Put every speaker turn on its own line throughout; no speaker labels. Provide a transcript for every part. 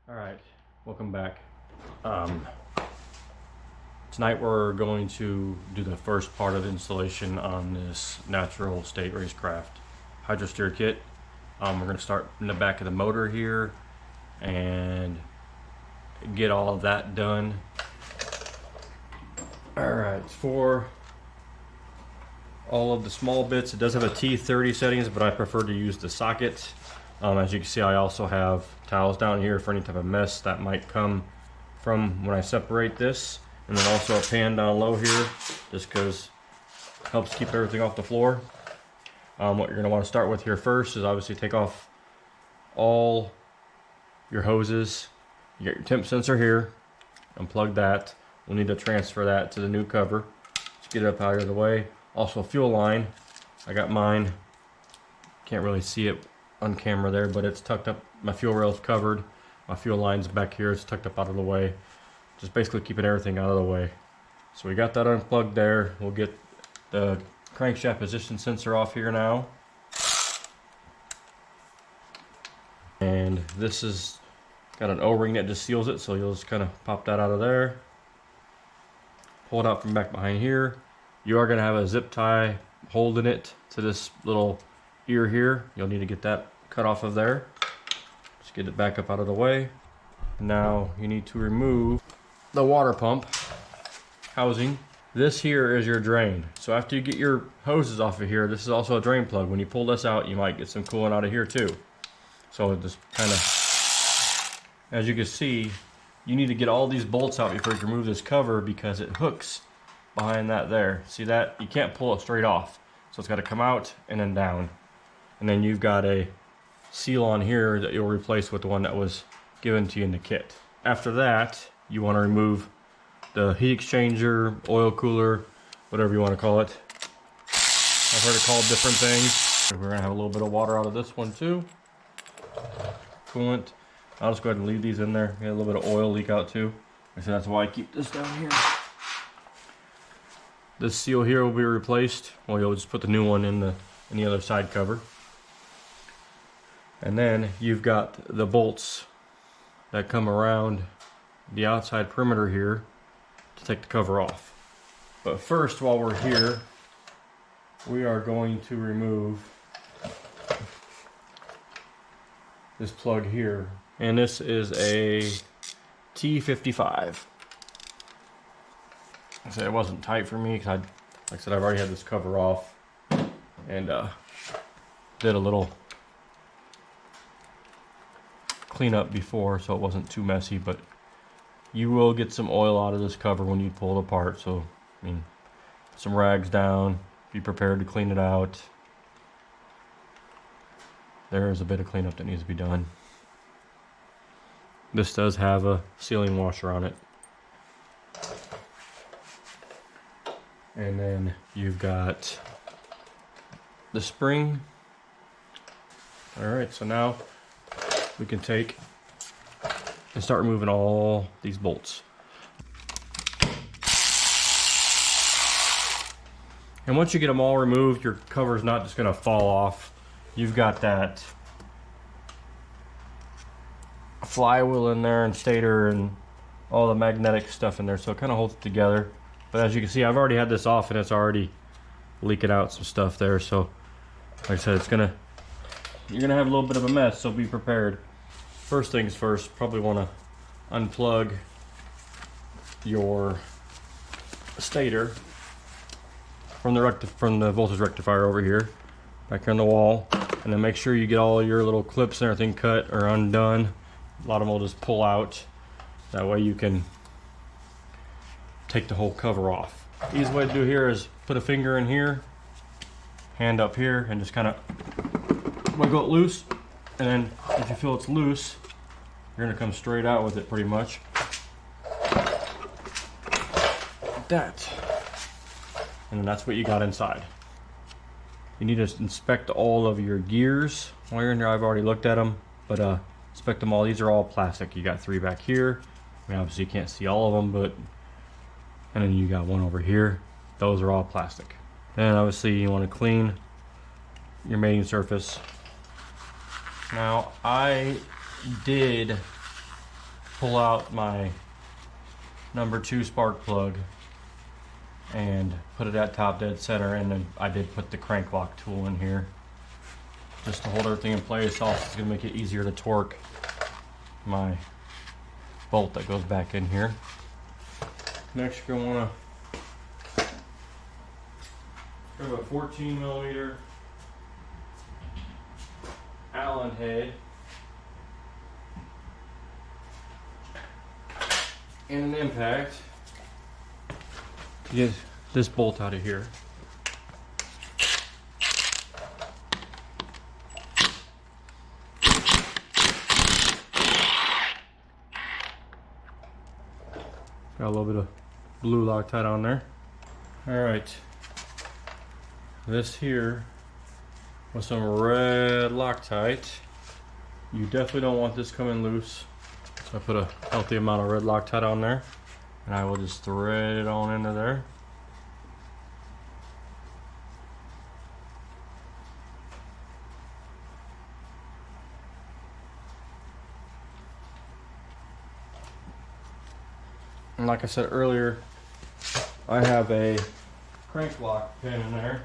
All right, welcome back. Tonight we're going to do the first part of the installation on this natural state Racecraft hydro steer kit. We're going to start in the back of the motor here and get all of that done. All right, for all of the small bits, it does have a T30 settings, but I prefer to use the socket. As you can see, I also have towels down here for any type of mess that might come from when I separate this, and then also a pan down low here, just because it helps keep everything off the floor. What you're going to want to start with here first is obviously take off all your hoses. You got your temp sensor here, unplug that. We'll need to transfer that to the new cover. Let's get it up out of the way. Also fuel line, I got mine, can't really see it on camera there, but it's tucked up. My fuel rail's covered. My fuel line's back here. It's tucked up out of the way. Just basically keeping everything out of the way. So we got that unplugged there. We'll get the crankshaft position sensor off here now. And this is got an O-ring that just seals it, so you'll just kind of pop that out of there. Pull it out from back behind here. You are going to have a zip tie holding it to this little ear here. You'll need to get that cut off of there. Just get it back up out of the way. Now you need to remove the water pump housing. This here is your drain. So after you get your hoses off of here, this is also a drain plug. When you pull this out, you might get some coolant out of here too. So just kind of, as you can see, you need to get all these bolts out before you can remove this cover, because it hooks behind that there. See that? You can't pull it straight off. So it's got to come out and then down. And then you've got a seal on here that you'll replace with the one that was given to you in the kit. After that, you want to remove the heat exchanger, oil cooler, whatever you want to call it. I've heard it called different things. We're going to have a little bit of water out of this one too. Coolant. I'll just go ahead and leave these in there. Get a little bit of oil leak out too. So that's why I keep this down here. This seal here will be replaced. Well, you'll just put the new one in the other side cover. And then you've got the bolts that come around the outside perimeter here to take the cover off. But first, while we're here, we are going to remove this plug here. And this is a T55. I said it wasn't tight for me because like I said, I've already had this cover off and did a little cleanup before, so it wasn't too messy. But you will get some oil out of this cover when you pull it apart. So I mean, put some rags down, be prepared to clean it out. There is a bit of cleanup that needs to be done. This does have a sealing washer on it. And then you've got the spring. All right, so now we can take and start removing all these bolts. And once you get them all removed, your cover's not just gonna fall off. You've got that flywheel in there and stator and all the magnetic stuff in there, so it kind of holds it together. But as you can see, I've already had this off and it's already leaking out some stuff there. So like I said, you're gonna have a little bit of a mess, so be prepared. First things first, probably want to unplug your stator from the voltage rectifier over here, back here on the wall, and then make sure you get all your little clips and everything cut or undone. A lot of them will just pull out. That way you can take the whole cover off. The easiest way to do here is put a finger in here, hand up here, and just kind of wiggle it loose. And then if you feel it's loose, you're gonna come straight out with it pretty much. Like that. And then that's what you got inside. You need to inspect all of your gears while you're in there. I've already looked at them, but inspect them all. These are all plastic. You got 3 back here. I mean, obviously you can't see all of them, but and then you got 1 over here. Those are all plastic. And obviously you want to clean your mating surface. Now I did pull out my number 2 spark plug and put it at top dead center, and then I did put the crank lock tool in here just to hold everything in place. Also, it's going to make it easier to torque my bolt that goes back in here. Next, you're going to want to grab a 14mm Allen head and an impact to get this bolt out of here. Got a little bit of blue Loctite on there. Alright, this here with some red Loctite. You definitely don't want this coming loose. So I put a healthy amount of red Loctite on there, and I will just thread it on into there. And like I said earlier, I have a crank lock pin in there.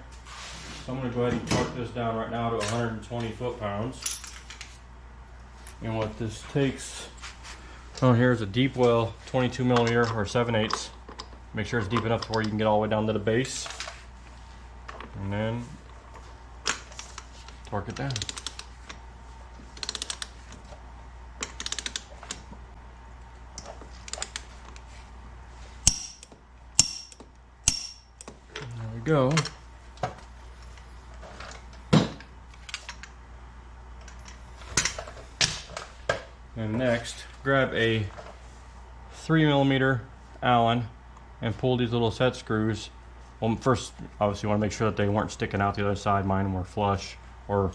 So I'm going to go ahead and torque this down right now to 120 foot-pounds. And what this takes on here is a deep well 22mm or 7/8. Make sure it's deep enough to where you can get all the way down to the base. And then torque it down. There we go. And next, grab a 3mm Allen and pull these little set screws. Well, first, obviously, you want to make sure that they weren't sticking out the other side. Mine were flush or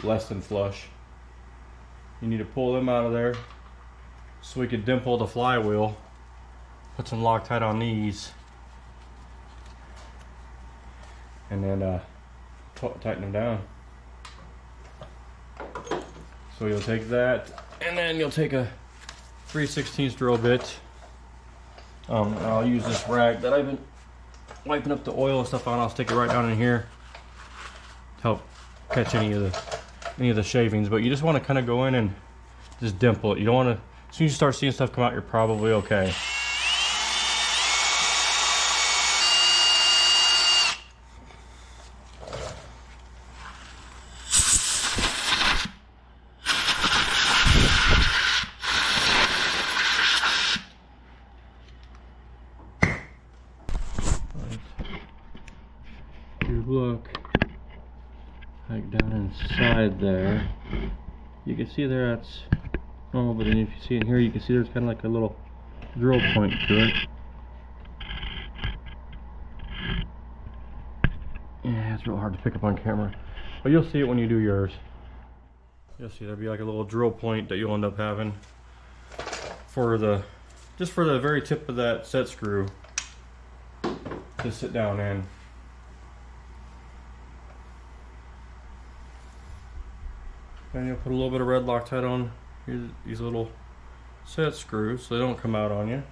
less than flush. You need to pull them out of there so we can dimple the flywheel. Put some Loctite on these, and then tighten them down. So you'll take that, and then you'll take a 3/16 drill bit. I'll use this rag that I've been wiping up the oil and stuff on. I'll stick it right down in here to help catch any of the shavings. But you just want to kind of go in and just dimple it. You don't want to. As soon as you start seeing stuff come out, you're probably okay. Look, like down inside there, you can see there that's normal, but then if you see in here, you can see there's kind of like a little drill point to it. Yeah, it's real hard to pick up on camera, but you'll see it when you do yours. You'll see there'll be like a little drill point that you'll end up having for the, just for the very tip of that set screw to sit down in. And you'll put a little bit of red Loctite on these little set screws so they don't come out on you.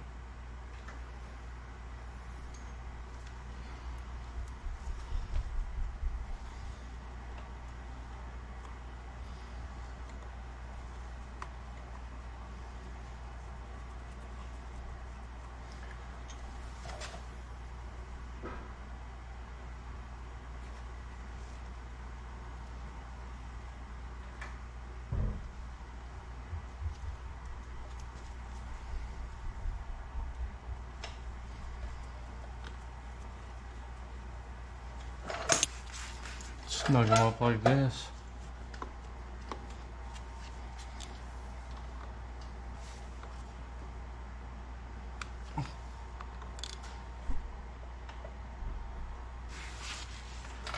Snug them up like this.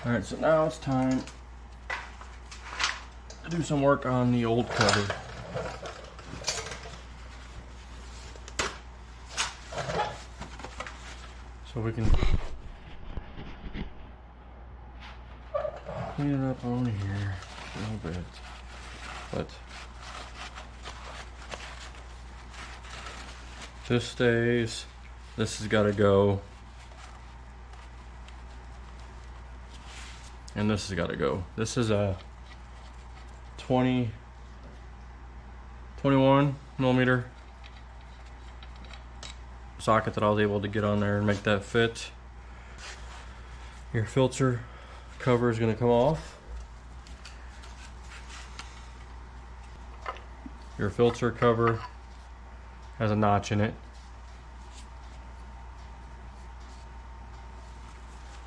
Alright, so now it's time to do some work on the old cover. So we can clean it up on here a little bit, but This stays. This has got to go. And this has got to go. This is a 21 millimeter socket that I was able to get on there and make that fit. Your filter cover is going to come off. Your filter cover has a notch in it.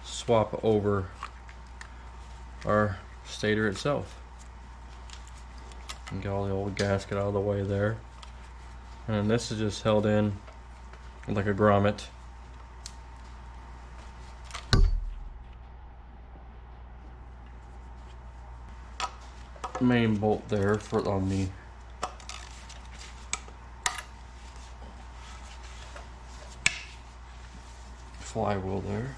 Swap over our stator itself. And get all the old gasket out of the way there. And this is just held in like a grommet. Main bolt there for on the flywheel there.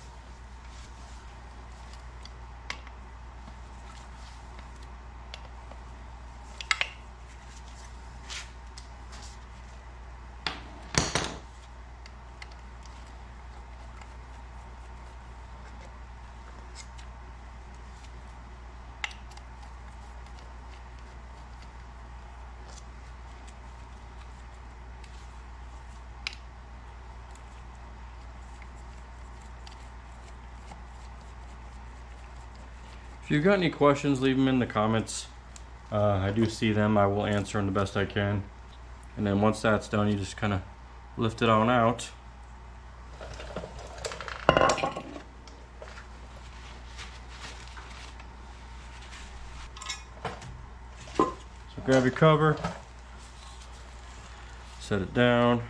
If you've got any questions, leave them in the comments. I do see them. I will answer them the best I can. And then once that's done, you just kind of lift it on out. So grab your cover, set it down.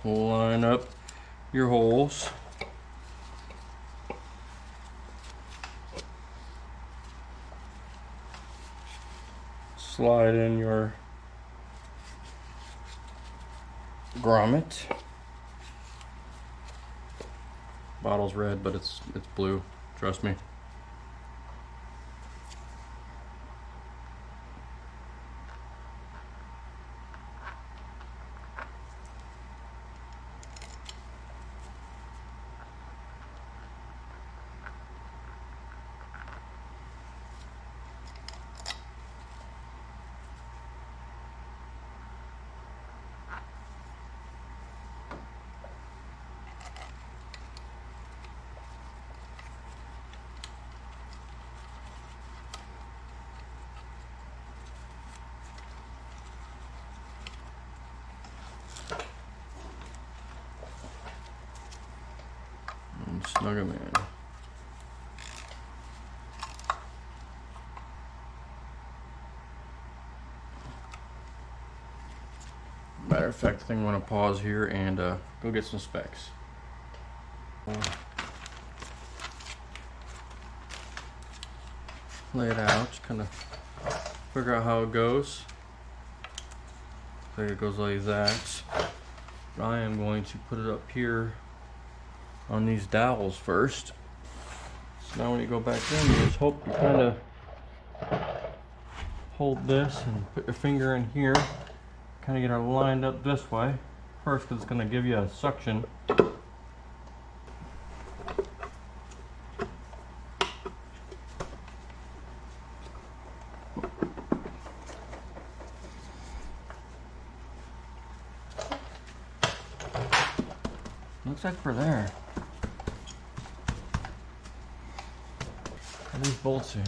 Line up your holes. Slide in your grommet. Bottle's red, but it's blue. Trust me. Snug them in. Matter of fact, I think I'm going to pause here and go get some specs. Lay it out, just kind of figure out how it goes. I think it goes like that. I am going to put it up here on these dowels first. So now when you go back in, you just hope you kind of hold this and put your finger in here. Kind of get it lined up this way first, because it's going to give you a suction. Looks like we're there. Put these bolts in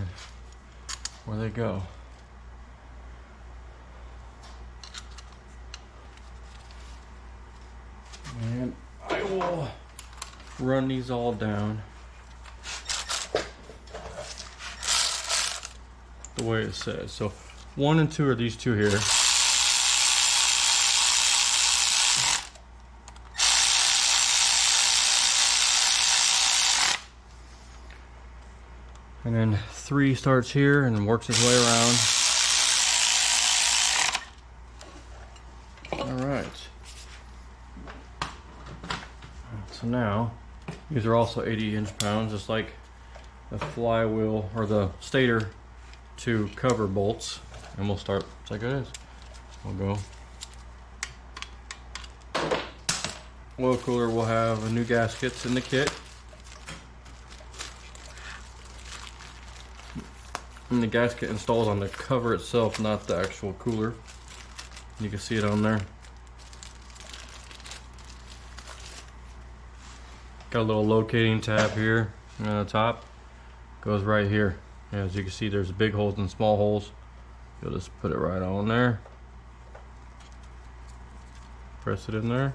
where they go. And I will run these all down the way it says. So 1 and 2 are these two here. And then 3 starts here and works its way around. All right. So now, these are also 80 inch-pounds, just like the flywheel or the stator to cover bolts. And we'll start just like it is. will go. Oil cooler will have a new gaskets in the kit. And the gasket installs on the cover itself, not the actual cooler. You can see it on there. Got a little locating tab here on the top. Goes right here. As you can see, there's big holes and small holes. You'll just put it right on there. Press it in there.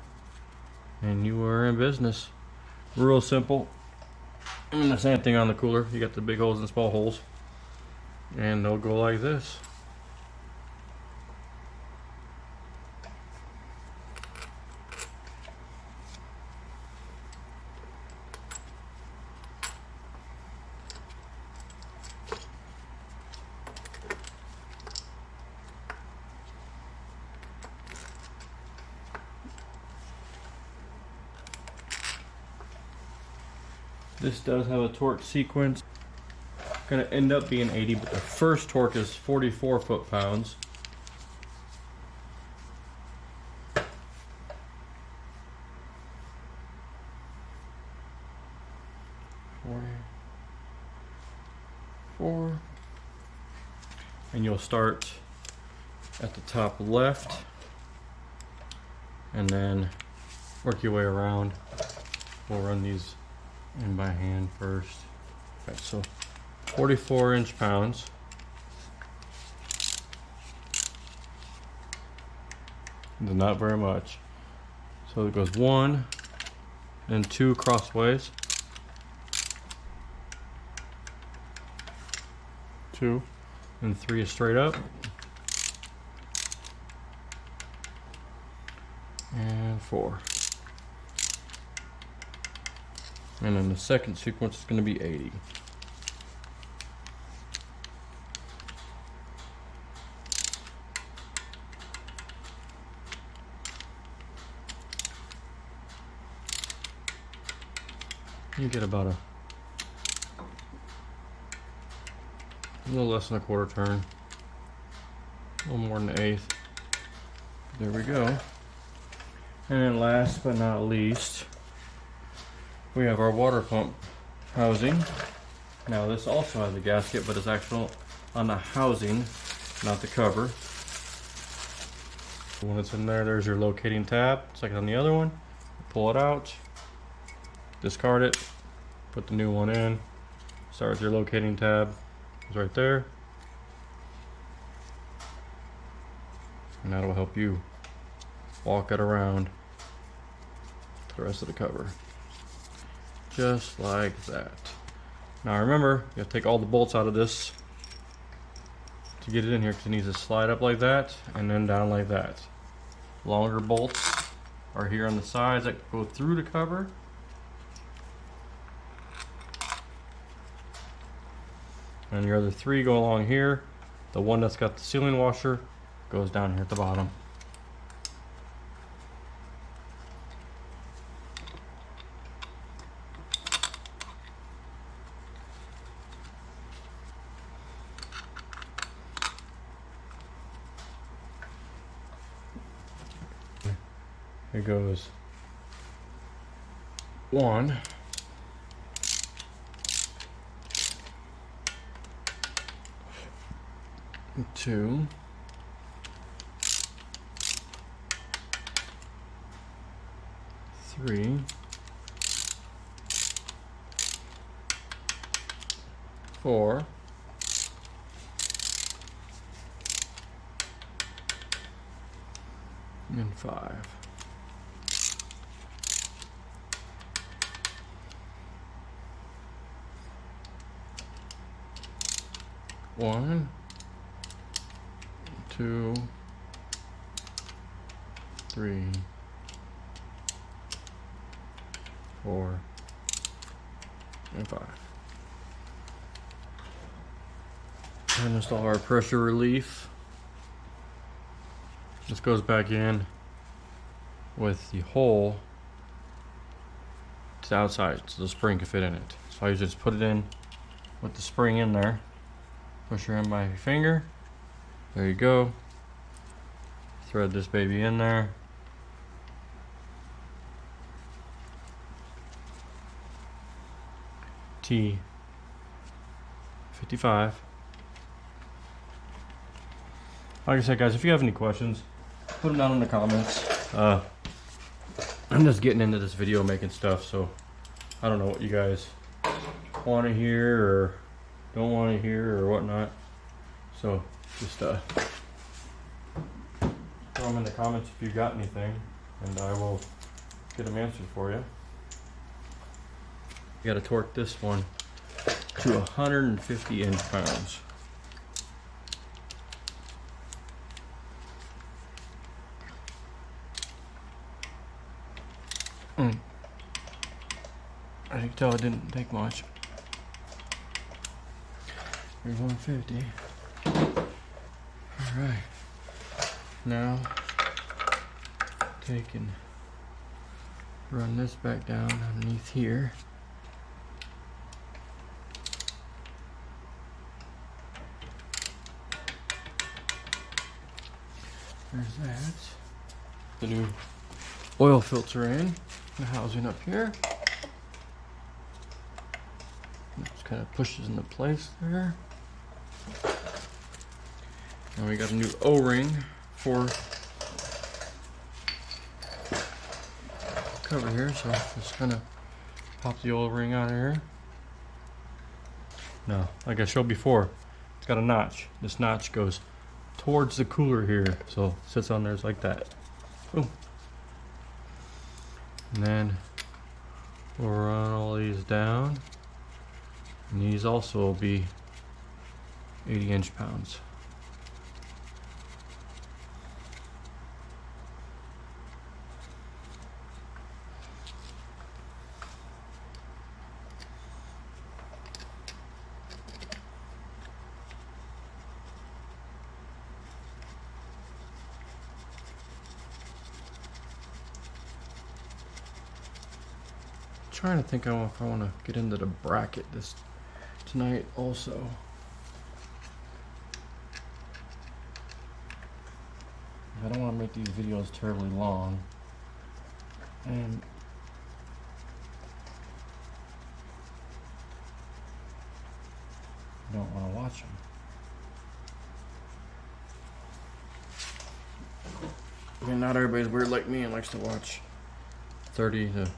And you are in business. Real simple. And the same thing on the cooler. You got the big holes and small holes. And they'll go like this. This does have a torque sequence. Gonna end up being 80, but the first torque is 44 foot-pounds. And you'll start at the top left and then work your way around. We'll run these in by hand first. Okay, so 44 inch-pounds. Not very much. So it goes 1 and 2 crossways. 2 and 3 is straight up. And 4. And then the second sequence is going to be 80. You get about a little less than a quarter turn, a little more than an eighth. There we go. And then last but not least, we have our water pump housing. Now this also has a gasket, but it's actual on the housing, not the cover. When it's in there, there's your locating tab. It's like on the other one. Pull it out, discard it, put the new one in. Start with your locating tab. It's right there. And that'll help you walk it around to the rest of the cover. Just like that. Now remember, you have to take all the bolts out of this to get it in here, because it needs to slide up like that and then down like that. Longer bolts are here on the sides that go through the cover. And your other 3 go along here. The one that's got the sealing washer goes down here at the bottom. Here goes 1, 2, 3, 4, and 5. One, 2, 3, 4, and 5. And install our pressure relief. This goes back in with the hole to the outside so the spring can fit in it. So I just put it in with the spring in there. Push her in by your finger. There you go. thread this baby in there. T55. Like I said, guys, if you have any questions, put them down in the comments. I'm just getting into this video making stuff, so I don't know what you guys want to hear or don't want to hear or whatnot. So just throw them in the comments if you got anything, and I will get them answered for you. You got to torque this one to 150 inch-pounds. As you can tell, it didn't take much. Here's 150. Alright. Now, take and run this back down underneath here. There's that. The new oil filter in. The housing up here. Just kind of pushes into place there. And we got a new O-ring for cover here, so just kind of pop the O-ring out of here. Now, like I showed before, it's got a notch. This notch goes towards the cooler here, so it sits on there like that. Boom. And then we'll run all these down, and these also will be 80 inch-pounds. Trying to think if I want to get into the bracket this tonight also. I don't want to make these videos terribly long, and I don't want to watch them. And not everybody's weird like me and likes to watch 30 to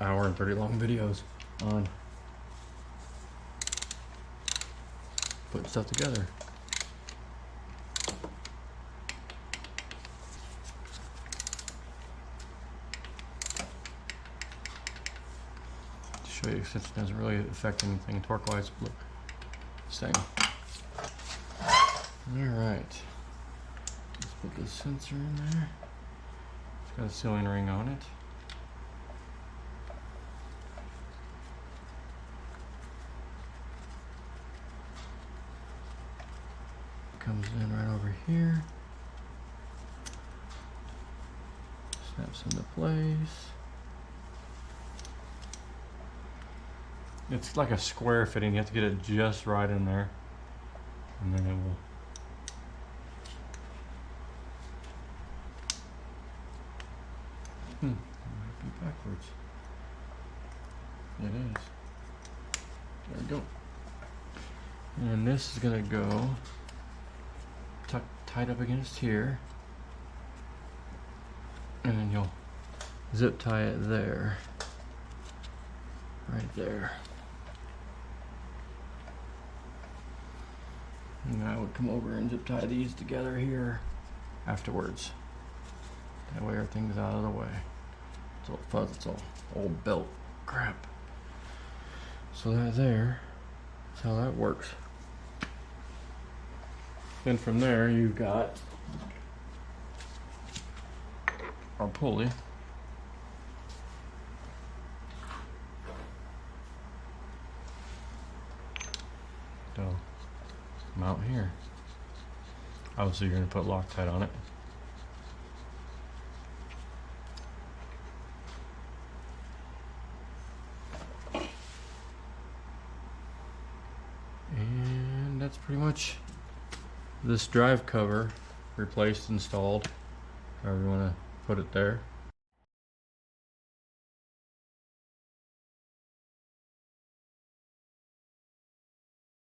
hour and 30 long videos on putting stuff together. To show you, since it doesn't really affect anything torque wise, look, same. Alright, let's put this sensor in there. It's got a sealing ring on it. Comes in right over here, snaps into place. It's like a square fitting, you have to get it just right in there, and then it will it might be backwards. It is. There we go. And this is gonna go tied up against here, and then you'll zip tie it there, right there. And I would come over and zip tie these together here afterwards. That way everything's out of the way. It's all fuzz, it's all old belt crap. So that there, that's how that works. Then from there you've got our pulley. So mount here. Obviously you're going to put Loctite on it. And that's pretty much this drive cover replaced, installed, however you want to put it there.